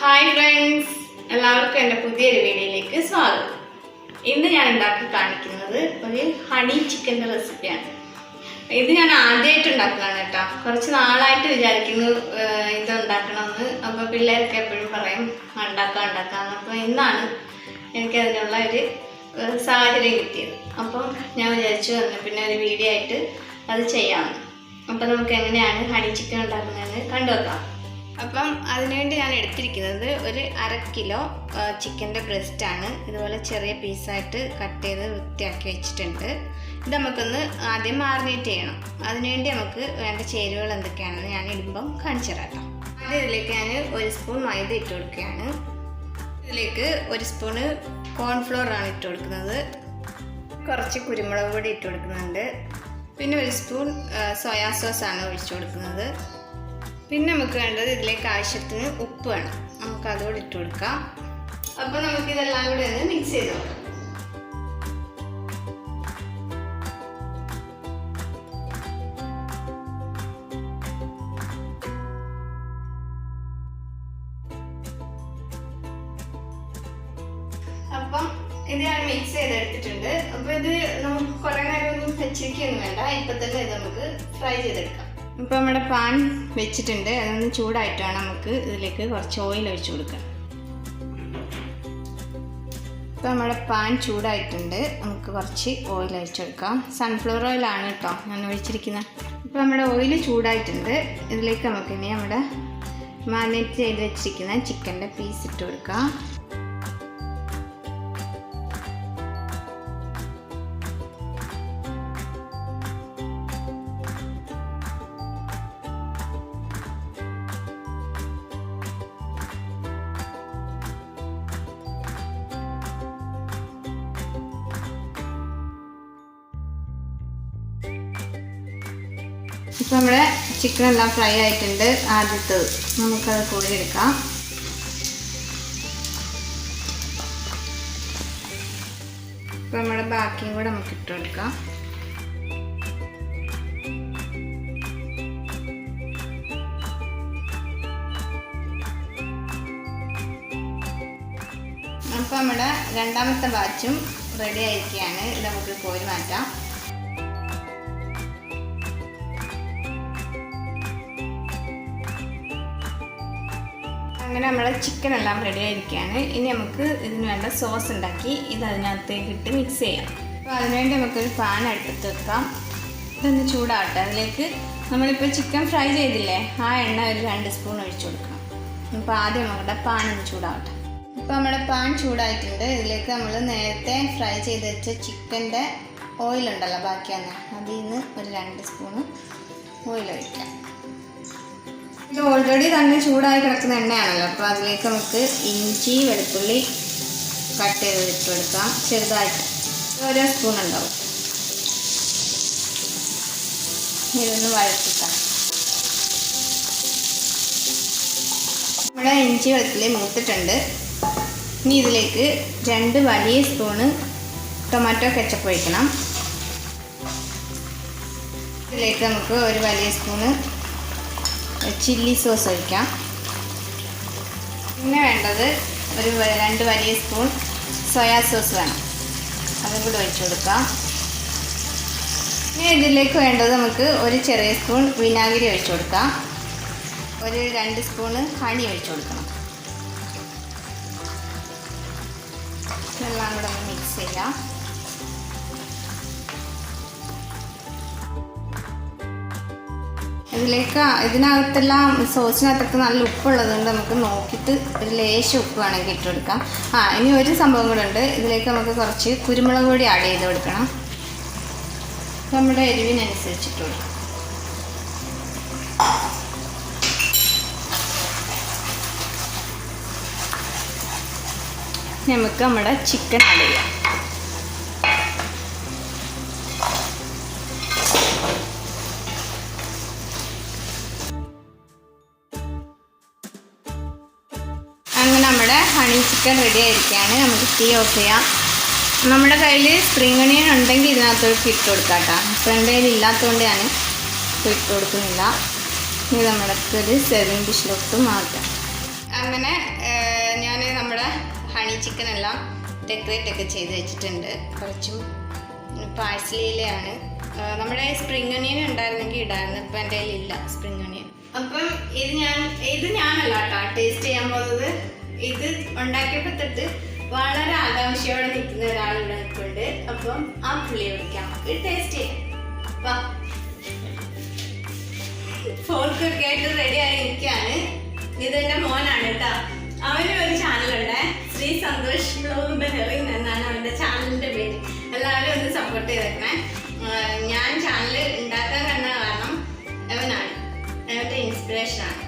Hi friends, എല്ലാവർക്കും എൻ്റെ പുതിയൊരു വീഡിയോയിലേക്ക് സ്വാഗതം. ഇന്ന് ഞാൻ ഉണ്ടാക്കി കാണിക്കുന്നത് ഒരു ഹണി ചിക്കൻ്റെ റെസിപ്പിയാണ്. ഇത് ഞാൻ ആദ്യമായിട്ട് ഉണ്ടാക്കുന്നതാണ് കേട്ടോ. കുറച്ച് നാളായിട്ട് വിചാരിക്കുന്നു ഇത് ഉണ്ടാക്കണമെന്ന്. അപ്പോൾ പിള്ളേർക്ക് എപ്പോഴും പറയും ഉണ്ടാക്കാമെന്ന്. അപ്പോൾ ഇന്നാണ് എനിക്കതിനുള്ള ഒരു സാഹചര്യം കിട്ടിയത്. അപ്പം ഞാൻ വിചാരിച്ചു പിന്നെ ഒരു വീഡിയോ ആയിട്ട് അത് ചെയ്യാമെന്ന്. അപ്പം നമുക്ക് എങ്ങനെയാണ് ഹണി ചിക്കൻ ഉണ്ടാക്കുന്നതെന്ന് കണ്ടുവെക്കാം. അപ്പം അതിനുവേണ്ടി ഞാൻ എടുത്തിരിക്കുന്നത് ഒരു 1/2 കിലോ ചിക്കൻ്റെ ബ്രസ്റ്റാണ്. ഇതുപോലെ ചെറിയ പീസായിട്ട് കട്ട് ചെയ്ത് വൃത്തിയാക്കി വെച്ചിട്ടുണ്ട്. ഇത് നമുക്കൊന്ന് ആദ്യം മാറിനേറ്റ് ചെയ്യണം. അതിനുവേണ്ടി നമുക്ക് വേണ്ട ചേരുവകൾ എന്തൊക്കെയാണെന്ന് ഞാൻ ഇടുമ്പം കാണിച്ചു തരാം കേട്ടോ. ആദ്യം ഇതിലേക്ക് ഞാൻ 1 സ്പൂൺ മൈദ ഇട്ട് കൊടുക്കുകയാണ്. ഇതിലേക്ക് 1 സ്പൂണ് കോൺഫ്ലോറാണ് ഇട്ട് കൊടുക്കുന്നത്. കുറച്ച് കുരുമുളക് പൊടി ഇട്ട് കൊടുക്കുന്നുണ്ട്. പിന്നെ 1 സ്പൂൺ സോയാ സോസാണ് ഒഴിച്ചു കൊടുക്കുന്നത്. പിന്നെ നമുക്ക് വേണ്ടത് ഇതിലേക്ക് ആവശ്യത്തിന് ഉപ്പ് വേണം. നമുക്ക് അതുകൂടി ഇട്ട് കൊടുക്കാം. അപ്പോൾ നമുക്കിതെല്ലാം കൂടി ഒന്ന് മിക്സ് ചെയ്ത് നോക്കാം. അപ്പം ഇത് ഞാൻ മിക്സ് ചെയ്തെടുത്തിട്ടുണ്ട്. അപ്പോൾ ഇത് നമുക്ക് കുറേ നേരം ഒന്നും വെച്ചിരിക്കുകയൊന്നും വേണ്ട. ഇപ്പം തന്നെ ഇത് നമുക്ക് ഫ്രൈ ചെയ്തെടുക്കാം. ഇപ്പോൾ നമ്മുടെ പാൻ വെച്ചിട്ടുണ്ട്. അതൊന്ന് ചൂടായിട്ടാണ് നമുക്ക് ഇതിലേക്ക് കുറച്ച് ഓയിൽ ഒഴിച്ച് കൊടുക്കാം. ഇപ്പോൾ നമ്മുടെ പാൻ ചൂടായിട്ടുണ്ട്. നമുക്ക് കുറച്ച് ഓയിൽ ഒഴിച്ച് കൊടുക്കാം. സൺഫ്ലവർ ഓയിലാണ് കേട്ടോ ഞാൻ ഒഴിച്ചിരിക്കുന്നത്. ഇപ്പോൾ നമ്മുടെ ഓയിൽ ചൂടായിട്ടുണ്ട്. ഇതിലേക്ക് നമുക്ക് ഇനി നമ്മുടെ മാരിനേറ്റ് ചെയ്ത് വെച്ചിരിക്കുന്ന ചിക്കൻ്റെ പീസ് ഇട്ട് കൊടുക്കാം. ഇപ്പോൾ നമ്മുടെ ചിക്കൻ എല്ലാം ഫ്രൈ ആയിട്ടുണ്ട്. ആദ്യത്തത് നമുക്കത് കോരിയെടുക്കാം. ഇപ്പോൾ നമ്മുടെ ബാക്കിയും കൂടെ നമുക്ക് ഇട്ട് കൊടുക്കാം. അപ്പോൾ നമ്മുടെ രണ്ടാമത്തെ ബാച്ചും റെഡി ആയിരിക്കുകയാണ്. ഇത് നമുക്ക് കോരി മാറ്റാം. അങ്ങനെ നമ്മുടെ ചിക്കൻ എല്ലാം റെഡി ആയിരിക്കുകയാണ്. ഇനി നമുക്ക് ഇതിന് വേണ്ട സോസ് ഉണ്ടാക്കി ഇത് അതിനകത്തേക്ക് ഇട്ട് മിക്സ് ചെയ്യാം. അപ്പോൾ അതിനുവേണ്ടി നമുക്കൊരു പാൻ അടുപ്പത്ത് വെക്കാം. ഇതൊന്ന് ചൂടാവട്ടെ. അതിലേക്ക് നമ്മളിപ്പോൾ ചിക്കൻ ഫ്രൈ ചെയ്തില്ലേ, ആ എണ്ണ ഒരു 2 സ്പൂൺ ഒഴിച്ചു കൊടുക്കണം. അപ്പോൾ ആദ്യം നമ്മുടെ പാൻ ഒന്ന് ചൂടാവട്ടെ. ഇപ്പോൾ നമ്മുടെ പാൻ ചൂടായിട്ടുണ്ട്. ഇതിലേക്ക് നമ്മൾ നേരത്തെ ഫ്രൈ ചെയ്ത് വെച്ച ചിക്കൻ്റെ ഓയിലുണ്ടല്ലോ ബാക്കിയാണ്, അതിൽ നിന്ന് ഒരു 2 സ്പൂണ് ഓയിൽ ഒഴിക്കാം. ഇത് ഓൾറെഡി തന്നെ ചൂടായി കിടക്കുന്ന എണ്ണയാണല്ലോ. അപ്പോൾ അതിലേക്ക് നമുക്ക് ഇഞ്ചി വെളുത്തുള്ളി കട്ട് ചെയ്ത് ഇട്ട് കൊടുക്കാം. ചെറുതായിട്ട് 1 സ്പൂൺ ഉണ്ടാവും. ഇതൊന്ന് വഴറ്റിക്കാം. ഇവിടെ ഇഞ്ചി വെളുത്തുള്ളി മൂത്തിട്ടുണ്ട്. ഇനി ഇതിലേക്ക് 2 വലിയ സ്പൂണ് ടൊമാറ്റോ കെച്ചപ്പ് ഒഴിക്കണം. ഇതിലേക്ക് നമുക്ക് ഒരു വലിയ സ്പൂണ് ചില്ലി സോസ് ഒഴിക്കാം. പിന്നെ വേണ്ടത് ഒരു 2 വലിയ സ്പൂൺ സോയാ സോസ് വേണം. അതും കൂടി ഒഴിച്ചു കൊടുക്കാം. ഇനി ഇതിലേക്ക് വേണ്ടത് നമുക്ക് ഒരു ചെറിയ സ്പൂൺ വിനാഗിരി ഒഴിച്ചു കൊടുക്കാം. ഒരു 2 സ്പൂണ് ഹണി ഒഴിച്ചു കൊടുക്കണം. ഇതെല്ലാം കൂടെ ഒന്ന് മിക്സ് ചെയ്യാം. ഇതിനകത്തെല്ലാം സോസിനകത്തൊക്കെ നല്ല ഉപ്പുള്ളത് കൊണ്ട് നമുക്ക് നോക്കിയിട്ട് ഒരു ലേശം ഉപ്പ് വേണമെങ്കിൽ ഇട്ട് കൊടുക്കാം. ഇനി ഒരു സംഭവം കൂടെ ഉണ്ട്. ഇതിലേക്ക് നമുക്ക് കുറച്ച് കുരുമുളക് പൊടി ആഡ് ചെയ്ത് കൊടുക്കണം. നമ്മുടെ എരിവിനനുസരിച്ചിട്ട് കൊടുക്കാം. നമുക്ക് നമ്മുടെ ചിക്കൻ ആഡ് ചെയ്യാം. അങ്ങനെ നമ്മുടെ ഹണി ചിക്കൻ റെഡി ആയിരിക്കുകയാണ്. നമുക്ക് തീ ഓഫ് ചെയ്യാം. നമ്മുടെ കയ്യിൽ സ്പ്രിംഗ് ഒണിയൻ ഉണ്ടെങ്കിൽ ഇതിനകത്തോട്ട് ഇട്ട് കൊടുക്കാം കേട്ടോ. ഇപ്പോൾ എൻ്റെ കയ്യിൽ ഇല്ലാത്തതുകൊണ്ട് ഞാൻ ഇട്ട് കൊടുക്കുന്നില്ല. ഇത് നമ്മുടെ ഒരു സെർവിങ് ഡിഷിലോട്ട് മാറ്റാം. അങ്ങനെ ഹണി ചിക്കൻ എല്ലാം ഡെക്കറേറ്റ് ഒക്കെ ചെയ്ത് വെച്ചിട്ടുണ്ട്. കുറച്ചും പാഴ്സലിയിലാണ്. നമ്മുടെ സ്പ്രിംഗ് ഒനിയൻ ഉണ്ടായിരുന്നെങ്കിൽ ഇടായിരുന്നു. ഇപ്പം എൻ്റെ കയ്യിലില്ല സ്പ്രിംഗ് ഒനിയൻ. അപ്പം ഇത് ഞാനല്ല കേട്ടോ ടേസ്റ്റ് ചെയ്യാൻ പോകുന്നത്. ഇത് ഉണ്ടാക്കിയപ്പോൾ തൊട്ട് വളരെ ആകാംക്ഷയോടെ നിൽക്കുന്ന ഒരാൾ ഇവിടെ നിൽക്കുന്നുണ്ട്. അപ്പം ആ പുള്ളിയെ വിളിക്കാം, നമുക്ക് ടേസ്റ്റ് ചെയ്യാം. ഫോർക്കൊക്കെ ആയിട്ട് റെഡി ആയി നിൽക്കുകയാണ്. ഇതെന്റെ മോനാണ് കേട്ടോ. അവന് ഒരു ചാനലുണ്ട്, ശ്രീ സന്തോഷ് ബ്ലോഗ് ബെഹറിൻ എന്നാണ് അവന്റെ ചാനലിന്റെ പേര്. എല്ലാവരും ഒന്ന് സപ്പോർട്ട് ചെയ്തേക്കണേ. ഞാൻ ചാനൽ ഉണ്ടാക്കാൻ കണ്ട കാരണം അവനാണ്, അവന്റെ ഇൻസ്പിറേഷൻ ആണ്.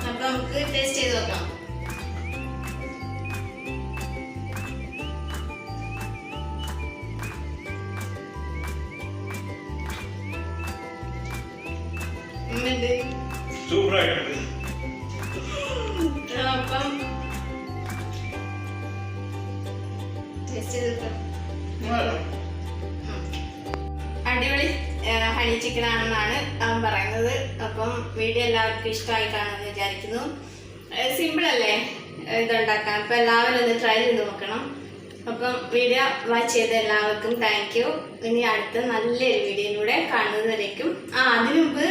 അപ്പൊ നമുക്ക് ടേസ്റ്റ് ചെയ്ത് നോക്കാം. അപ്പം അടിപൊളി ഹണി ചിക്കൻ ആണെന്നാണ് അവൻ പറയുന്നത്. അപ്പം വീഡിയോ എല്ലാവർക്കും ഇഷ്ടമായി കാണുമെന്ന് വിചാരിക്കുന്നു. സിമ്പിൾ അല്ലേ ഇതുണ്ടാക്കാൻ. അപ്പം എല്ലാവരും ഒന്ന് ട്രൈ ചെയ്ത് നോക്കണം. അപ്പം വീഡിയോ വാച്ച് ചെയ്ത എല്ലാവർക്കും താങ്ക് യു. ഇനി അടുത്ത നല്ലൊരു വീഡിയോയിലൂടെ കാണുന്നതിലേക്കും അതിനു മുമ്പ്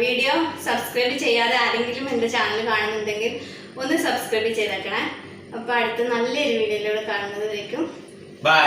വീഡിയോ സബ്സ്ക്രൈബ് ചെയ്യാതെ ആരെങ്കിലും എൻ്റെ ചാനൽ കാണുന്നുണ്ടെങ്കിൽ ഒന്ന് സബ്സ്ക്രൈബ് ചെയ്തേക്കണേ. അപ്പോൾ അടുത്ത നല്ലൊരു വീഡിയോയിലൂടെ കാണുന്നതിലേക്കും ബൈ.